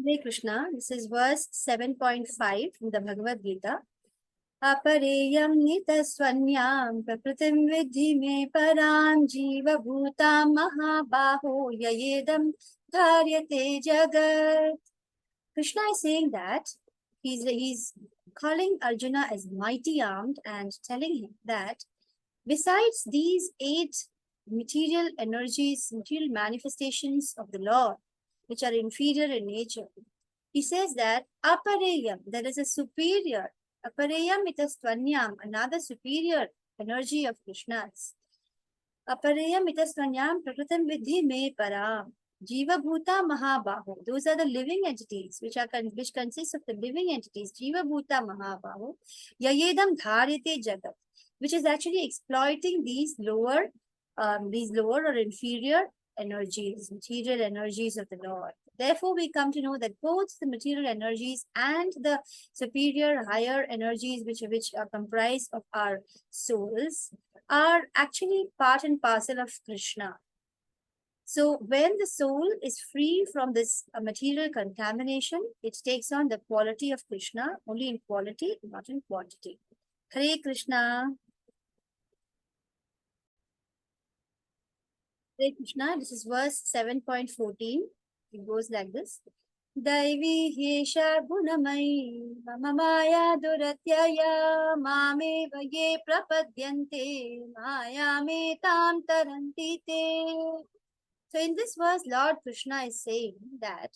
Hare Krishna, this is verse 7.5 from the Bhagavad Gita. Apareyam nitaswanyam prapritim vidhi me param jiva bhutam mahabaho yayedam dharyate jagat. Krishna is saying that he's calling Arjuna as mighty armed and telling him that besides these 8 material energies, material manifestations of the Lord, which are inferior in nature, he says that apareyam, there is a superior, apareyam itastvanyam, another superior energy of Krishna's. Apareyam itastvanyam prakritam vidhi me param. Jiva Bhuta Mahabaho. Those are the living entities which consist of the living entities. Jiva Bhuta Mahabaho. Yayedam Dharite Jagat, which is actually exploiting these lower or inferior energies, material energies of the Lord. Therefore, we come to know that both the material energies and the superior, higher energies, which are comprised of our souls, are actually part and parcel of Krishna. So when the soul is free from this material contamination, it takes on the quality of Krishna, only in quality, not in quantity. Hare Krishna. Hare Krishna, this is verse 7.14. It goes like this. Daivi Hesha Gunamai Mama Maya Duratyaya Mame Vaye Prapadyante Maya Me Tam Tarantite. So in this verse, Lord Krishna is saying that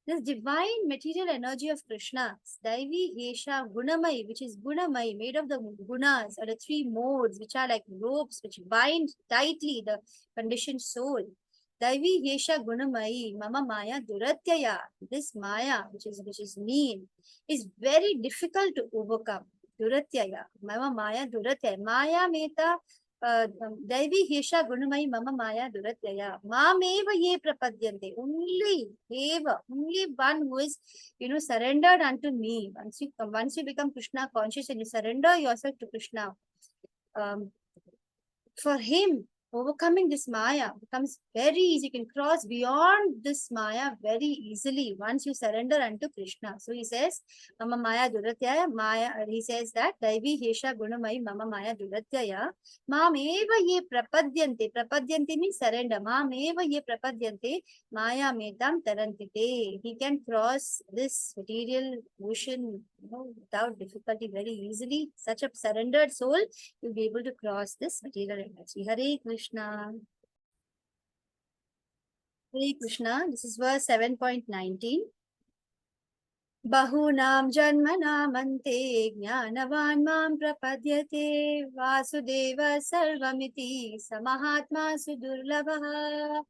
this divine material energy of Krishna, Daivi Hesha Gunamai, which is Gunamai, made of the gunas or the 3 modes, which are like ropes which bind tightly the conditioned soul. Daivi Hesha Gunamai Mama Maya Duratyaya. This Maya, which is mean, is very difficult to overcome. Duratyaya. Mama Maya Duratyaya. Maya Meta Daivi Hesha Gunamai Mama Maya Duratyaya. Mameva ye prapadyante. Only one who is, surrendered unto me. Once you become Krishna conscious and you surrender yourself to Krishna, for him, overcoming this Maya becomes very easy. You can cross beyond this Maya very easily once you surrender unto Krishna. So he says, Mama Maya Duratyaya, he says that, Daivi Hesha Gunamai Mama Maya Duratyaya, Mam Eva Ye Prapadyante. Prapadyante means surrender. Mam Eva Ye Prapadyante, Maya Metam Tarantite. He can cross this material ocean, without difficulty very easily. Such a surrendered soul will be able to cross this material energy. Hare Krishna. Hare Krishna. This is verse 7.19. Bahunam janmanamante jnanavan mam prapadyate vasudeva sarvamiti samahatma sudurlabha.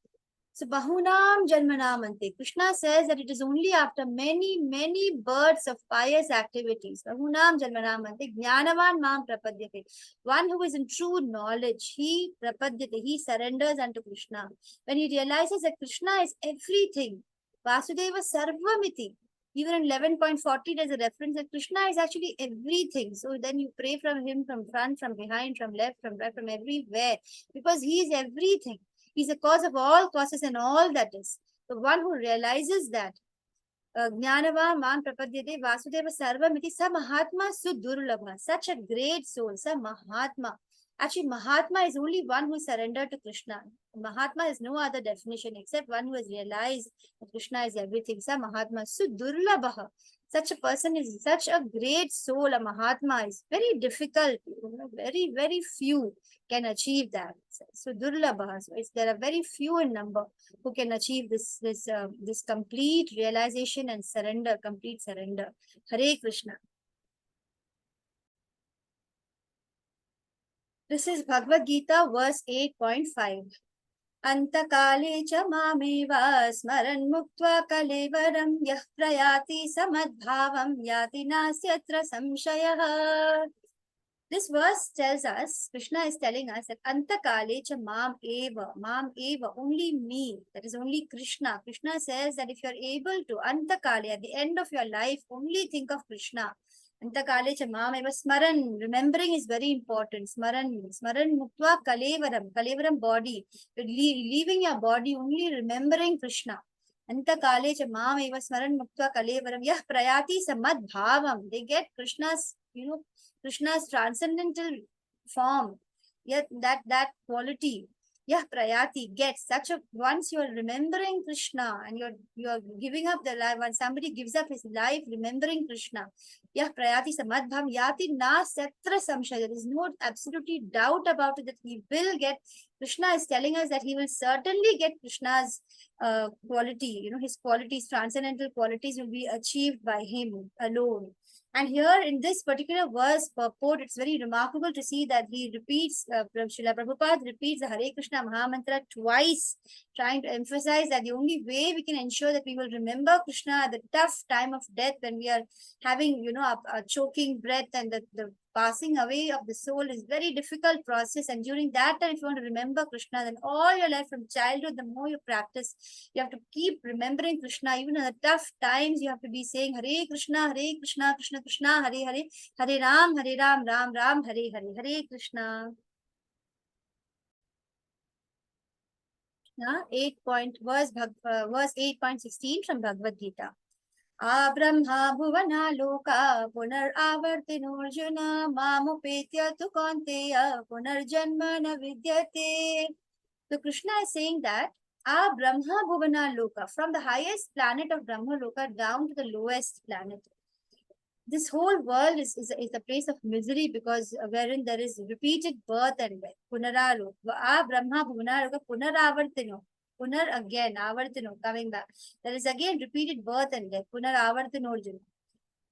So Bahunam Janmanamante. Krishna says that it is only after many, many births of pious activities. Bahunam Janmanamante. Jnanavan Mam Prapadyate. One who is in true knowledge, he Prapadyate, he surrenders unto Krishna. When he realizes that Krishna is everything. Vasudeva Sarvamiti. Even in 11.40, there's a reference that Krishna is actually everything. So then you pray from him from front, from behind, from left, from right, from everywhere. Because he is everything. He's the cause of all causes and all that is. The one who realizes that Jnanava Man Prapadyate Vasudeva Sarvamiti Sa Mahatma Sudurlabha. Such a great soul, Sa Mahatma. Actually, Mahatma is only one who surrendered to Krishna. Mahatma has no other definition except one who has realized that Krishna is everything. Sa Mahatma Sudurlabha. Such a person is such a great soul. A Mahatma is very difficult. Very, very few can achieve that. So Durlabha. So there are very few in number who can achieve this complete realization and surrender, complete surrender. Hare Krishna. This is Bhagavad Gita, verse 8.5. Antakale cha mameva smaran muktva kalevaram yah prayati samadbhavam yati nasyatra samshayah. This verse tells us, Krishna is telling us that Antakale cha mam eva, only me, that is only Krishna. Krishna says that if you are able to, Antakale, at the end of your life, only think of Krishna. Antakale cha mam eva smaran, remembering is very important. Smaran muktva kalevaram body, leaving your body, only remembering Krishna. Anta kale cha mam eva smaran muktva kalevaram yah prayati samad bhavam. They get Krishna's, Krishna's transcendental form. Yet that quality. Yah prayati gets such a, once you are remembering Krishna and you're giving up the life, when somebody gives up his life remembering Krishna, yah prayati samadbham yati na satra samshaya. There is no absolutely doubt about it that he will get. Krishna is telling us that he will certainly get Krishna's quality, his qualities, transcendental qualities will be achieved by him alone. And here in this particular verse purport, it's very remarkable to see that he repeats, Srila Prabhupada repeats the Hare Krishna Mahamantra twice, trying to emphasize that the only way we can ensure that we will remember Krishna at the tough time of death, when we are having, a choking breath, and the passing away of the soul is very difficult process. And during that time, if you want to remember Krishna, then all your life from childhood, the more you practice, you have to keep remembering Krishna. Even in the tough times, you have to be saying Hare Krishna, Krishna Krishna, Hare Hare, Hare Ram, Ram Ram, Hare Hare, Hare Krishna. verse 8.16 from Bhagavad Gita. Abrahma bhuvana loka punar avartinorjuna mamupetya tu kaunteya punarjanma na vidyate. So Krishna is saying that Brahma bhuvana loka, from the highest planet of Brahma loka down to the lowest planet, this whole world is a place of misery, because wherein there is repeated birth and death. Punaralo. Brahma Bhuvanaroga Punaravartino. Punar again, Avartino, coming back. There is again repeated birth and death. Punaravartinorjuna.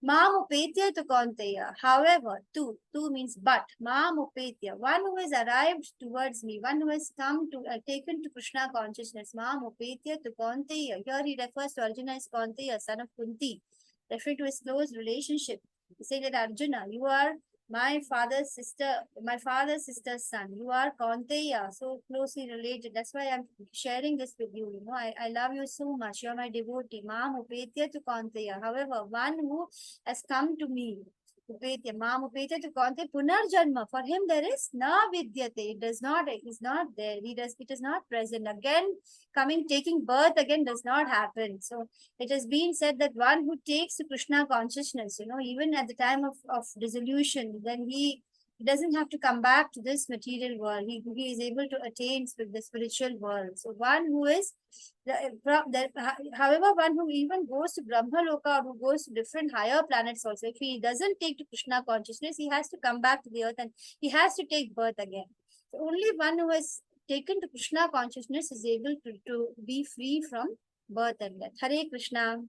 Mam upetya to Kaunteya. However, tu means but. Mam upetya, one who has arrived towards me, one who has come to taken to Krishna consciousness. Mam upetya to Kaunteya. Here he refers to Arjuna as Kaunteya, son of Kunti, referring to his close relationship. He said that Arjuna, you are my father's sister's son. You are Kaunteya, so closely related. That's why I'm sharing this with you. I love you so much. You're my devotee. Mam upetya to Kaunteya. However, one who has come to me, upetya, mam upetya to Kaunteya, punarjanma. For him there is na vidyate. It is not there. It is not present. Again, taking birth again does not happen. So it has been said that one who takes to Krishna consciousness, even at the time of dissolution, then he doesn't have to come back to this material world. He is able to attain the spiritual world. So one who is, however, one who even goes to Brahma Loka, or who goes to different higher planets also, if he doesn't take to Krishna consciousness, he has to come back to the earth and he has to take birth again. So only one who has taken to Krishna consciousness is able to be free from birth and death. Hare Krishna.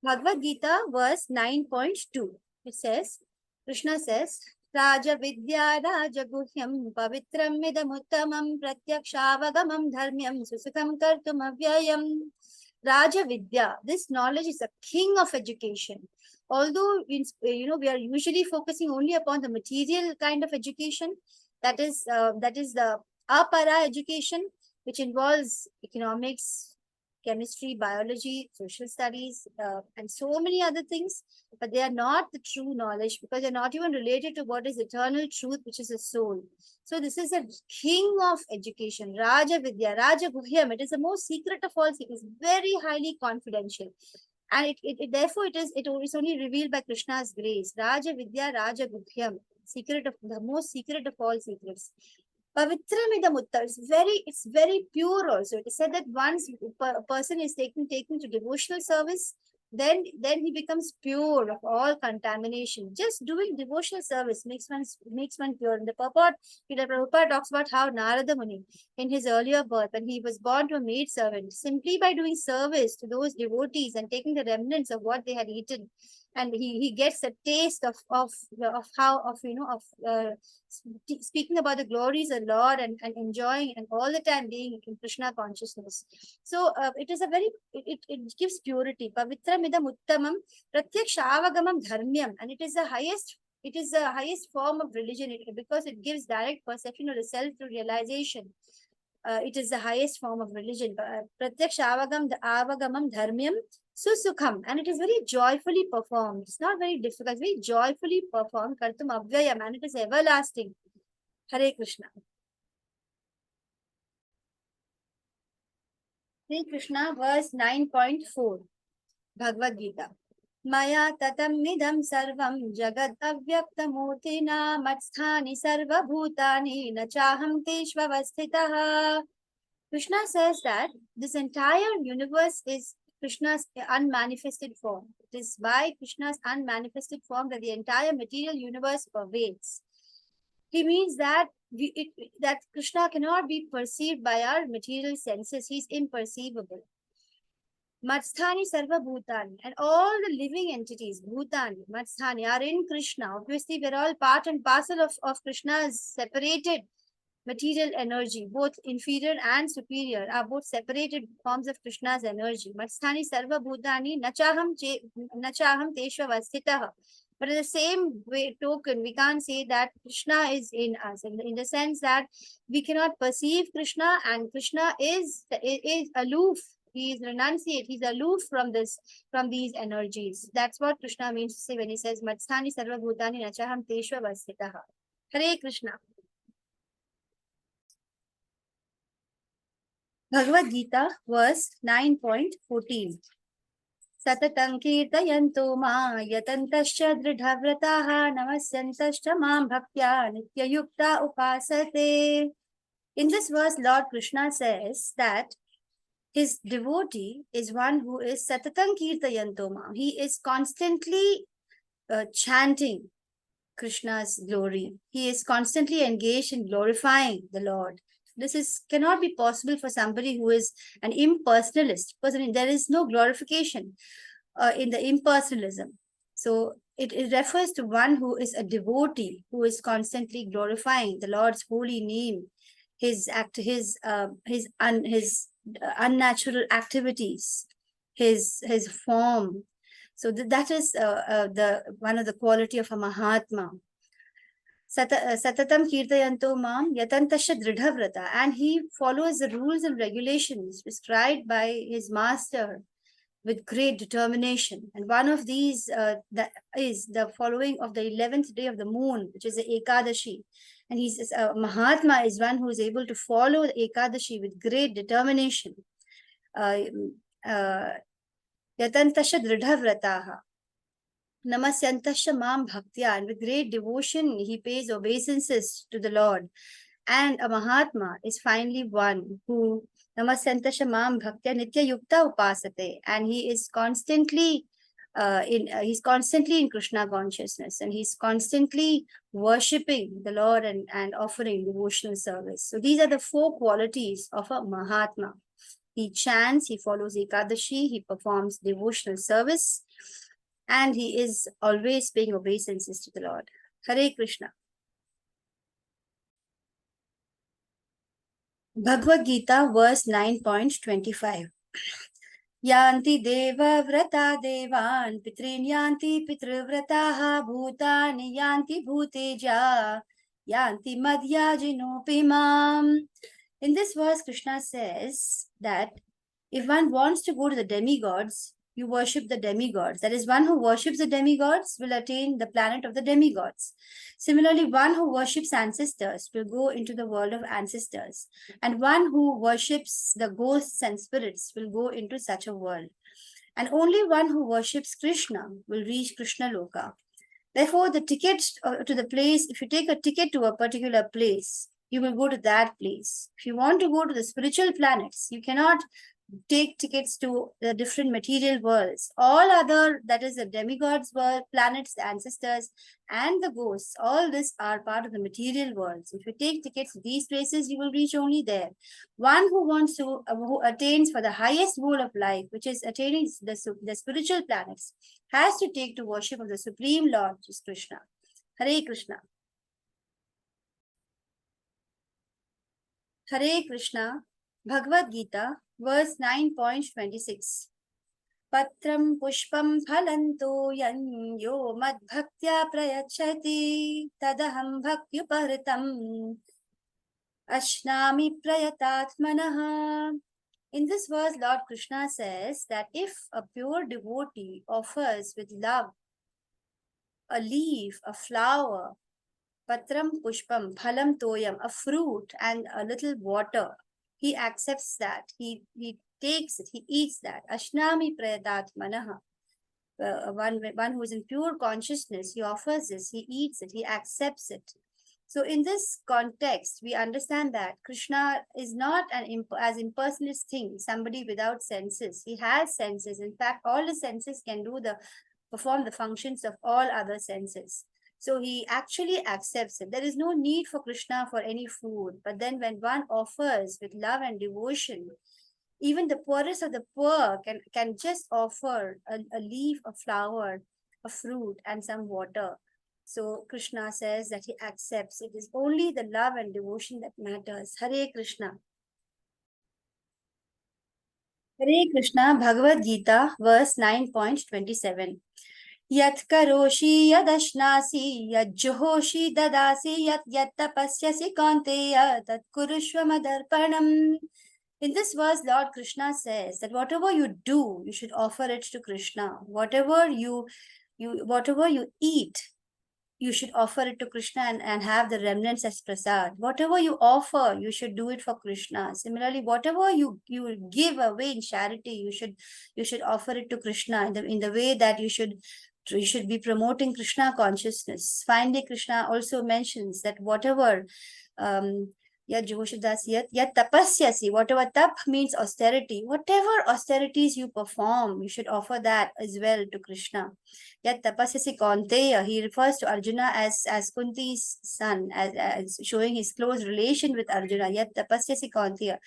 Bhagavad Gita, verse 9.2. It says, Krishna says, Raja Vidya Raja Guhyam Pavitram Idamuttamam Pratyakshaavagamam Dharmyam Susukam Kartum Avyayam. Raja Vidya, this knowledge is a king of education. Although, we are usually focusing only upon the material kind of education, that is the apara education, which involves economics, chemistry, biology, social studies, and so many other things. But they are not the true knowledge, because they're not even related to what is eternal truth, which is the soul. So this is a king of education, Raja Vidya, Raja Guhyam. It is the most secret of all secrets, very highly confidential. And therefore it is only revealed by Krishna's grace. Raja Vidya, Raja Guhyam, the most secret of all secrets. Pavitramidamutta, it's very pure also. It is said that once a person is taken to devotional service, then he becomes pure of all contamination. Just doing devotional service makes one pure. And the purport, Prabhupada talks about how Narada Muni, in his earlier birth, when he was born to a maid servant, simply by doing service to those devotees and taking the remnants of what they had eaten, and he gets a taste of speaking about the glories of Lord, and enjoying, and all the time being in Krishna consciousness. So it gives purity. Pavitram idam uttamam pratyakshaavagamam dharmyam, and it is the highest form of religion, because it gives direct perception of the self through realization. It is the highest form of religion. Pratyakshaavagamam dharmyam susukham, and it is very joyfully performed. It's not very difficult, very joyfully performed. Kartum avyayam, and it is everlasting. Hare Krishna. Sri Krishna, verse 9.4, Bhagavad Gita. Maya tatam midam sarvam jagad avyaktamurtina matsthani sarva bhutani nachaham teshvavasthitaha. Krishna says that this entire universe is Krishna's unmanifested form. It is by Krishna's unmanifested form that the entire material universe pervades. He means that that Krishna cannot be perceived by our material senses. He is imperceivable. Matsthani Sarva Bhutani, and all the living entities, Bhutani, Matsthani, are in Krishna. Obviously, we're all part and parcel of Krishna's separated material energy. Both inferior and superior are both separated forms of Krishna's energy. Matsthani Sarva Bhutani, Nachaham Teshva Vasthitaha. But in the same way, token, we can't say that Krishna is in us, in the sense that we cannot perceive Krishna, and Krishna is aloof. He is renunciate. He's aloof from these energies. That's what Krishna means to say when he says, Matsthani Sarva Bhutani Nachaham Teshva Vasthitaha. Hare Krishna. Bhagavad Gita, verse 9.14. Satatam kirtayanto ma yatantascha dridhavrataha namasyantascha mam bhaktya nityayukta upasate. In this verse, Lord Krishna says that his devotee is one who is Satatam kirtayanto ma. He is constantly chanting Krishna's glory. He is constantly engaged in glorifying the Lord. This cannot be possible for somebody who is an impersonalist, because there is no glorification in the impersonalism. So it refers to one who is a devotee, who is constantly glorifying the Lord's holy name, his unnatural activities, his form. So that is the one of the quality of a Mahatma. Satatam kirtayanto mam yatantasya dridhavrata, and he follows the rules and regulations prescribed by his master with great determination. And one of these that is the following of the 11th day of the moon, which is the Ekadashi. And he says Mahatma is one who is able to follow the Ekadashi with great determination. Yatantasya dridhavrataha. Namasyantasya mam bhaktya, and with great devotion he pays obeisances to the Lord. And a Mahatma is finally one who Namasyantasya mam bhaktya nitya yukta upasate, and he is constantly he's constantly in Krishna consciousness, and he's constantly worshipping the Lord and offering devotional service. So these are the 4 qualities of a Mahatma. He chants, he follows Ekadashi, he performs devotional service, and he is always paying obeisances to the Lord. Hare Krishna. Bhagavad Gita, verse 9.25. Yanti deva vrata devan pitrin yanti pitrivrataha bhutani yanti bhuteja yanti madhyajinopimam. In this verse, Krishna says that if one wants to go to the demigods, you worship the demigods. That is, one who worships the demigods will attain the planet of the demigods. Similarly, one who worships ancestors will go into the world of ancestors. And one who worships the ghosts and spirits will go into such a world. And only one who worships Krishna will reach Krishna Loka. Therefore, the ticket to the place, if you take a ticket to a particular place, you will go to that place. If you want to go to the spiritual planets, you cannot take tickets to the different material worlds. All other, that is the demigods world, planets, the ancestors, and the ghosts, all this are part of the material worlds. If you take tickets to these places, you will reach only there. One who attains for the highest goal of life, which is attaining the spiritual planets, has to take to worship of the Supreme Lord, which is Krishna. Hare Krishna. Hare Krishna. Bhagavad Gita, verse 9.26. Patram pushpam phalanto yan yo mad bhaktya prayachati tadaham bhakthyuparitam ashnami prayatatmanaha. In this verse, Lord Krishna says that if a pure devotee offers with love a leaf, a flower, patram pushpam, phalam toyam, a fruit and a little water, he accepts that. He takes it, he eats that. Ashnami prayatatmanaha. One who is in pure consciousness, he offers this, he eats it, he accepts it. So in this context, we understand that Krishna is not as impersonalist thing, somebody without senses. He has senses. In fact, all the senses can perform the functions of all other senses. So he actually accepts it. There is no need for Krishna for any food. But then when one offers with love and devotion, even the poorest of the poor can just offer a leaf, a flower, a fruit, and some water. So Krishna says that he accepts. It is only the love and devotion that matters. Hare Krishna. Hare Krishna, Bhagavad Gita, verse 9.27. Yat karoshi yadashnasi yajjohoshi dadasi yat tapasyasi kaunteya tat kurushva madarpanam. In this verse, Lord Krishna says that whatever you do, you should offer it to Krishna. Whatever you eat, you should offer it to Krishna and have the remnants as prasad. Whatever you offer, you should do it for Krishna. Similarly, whatever you give away in charity, you should offer it to Krishna in the way that you should be promoting Krishna consciousness. Finally, Krishna also mentions that whatever yat tapasyasi, whatever tap means austerity, whatever austerities you perform, you should offer that as well to Krishna. Yat tapasyasi kaunteya, he refers to Arjuna as Kunti's son, as showing his close relation with Arjuna. Yat tapasyasi kaunteya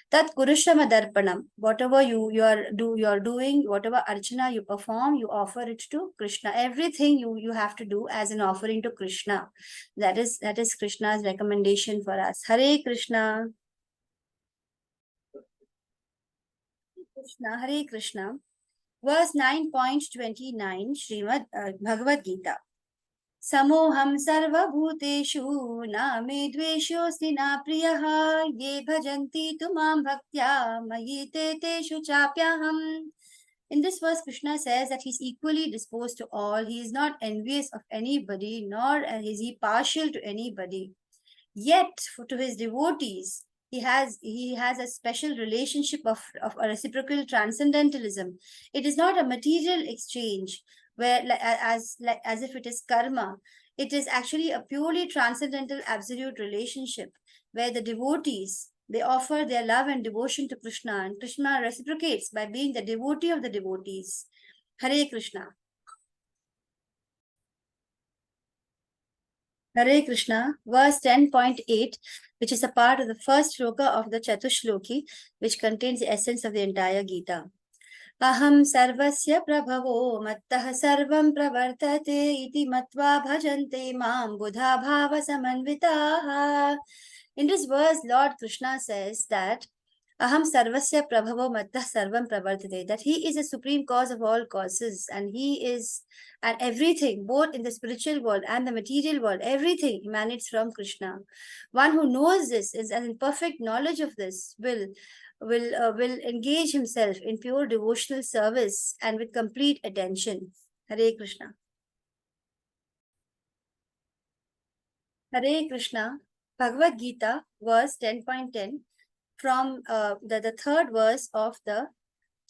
tat kurushrama darpanam, whatever you are doing, whatever archana you perform, you offer it to Krishna. Everything you have to do as an offering to Krishna. That is Krishna's recommendation for us. Hare Krishna. Krishna, Hare Krishna. Verse 9.29, Srimad Bhagavad Gita. Samoham sarvabhuteshu na me dveshyosti na priyaha ye bhajanti tumam bhaktya mayi te teshu chapyaham. In this verse, Krishna says that he's equally disposed to all. He is not envious of anybody, nor is he partial to anybody. Yet, to his devotees, he has a special relationship of a reciprocal transcendentalism. It is not a material exchange where as if it is karma. It is actually a purely transcendental absolute relationship where the devotees, they offer their love and devotion to Krishna, and Krishna reciprocates by being the devotee of the devotees. Hare Krishna. Hare Krishna, verse 10.8, which is a part of the first shloka of the Chatushloki, which contains the essence of the entire Gita. Aham sarvasya prabhavo mattah sarvam pravartate iti matva bhajante mam buddha bhava samanvitaha. In this verse, Lord Krishna says that Aham sarvasya prabhavo mattah sarvam pravartate, that he is the supreme cause of all causes, and everything, both in the spiritual world and the material world, everything emanates from Krishna. One who knows this is in perfect knowledge of this will engage himself in pure devotional service and with complete attention. Hare Krishna. Hare Krishna. Bhagavad Gita, verse 10.10, from the third verse of the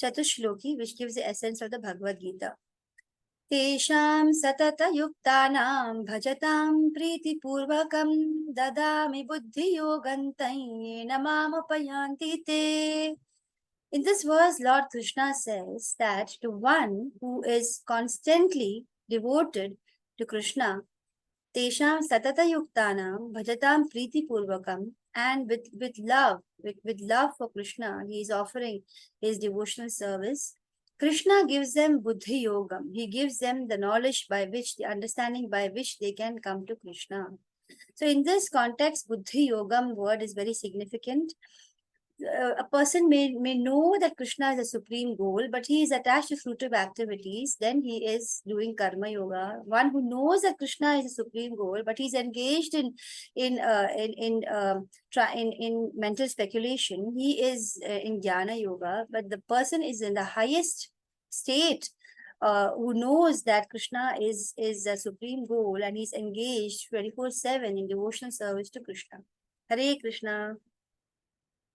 Chatushloki, which gives the essence of the Bhagavad Gita. Tesham satata yuktanam bhajatam priti purvakam dadami buddhi yogantayena mamapayanti te. In this verse, Lord Krishna says that to one who is constantly devoted to Krishna, Tesham satata yuktanam bhajatam priti purvakam, and with love for Krishna, he is offering his devotional service. Krishna gives them buddhi yogam. He gives them the knowledge the understanding by which they can come to Krishna. So in this context, buddhi yogam word is very significant. A person may know that Krishna is a supreme goal, but he is attached to fruitive activities, then he is doing karma yoga. One who knows that Krishna is a supreme goal, but he's engaged in mental speculation, he is in jnana yoga. But the person is in the highest state, who knows that Krishna is a supreme goal, and he's engaged 24/7 in devotional service to Krishna. Hare Krishna.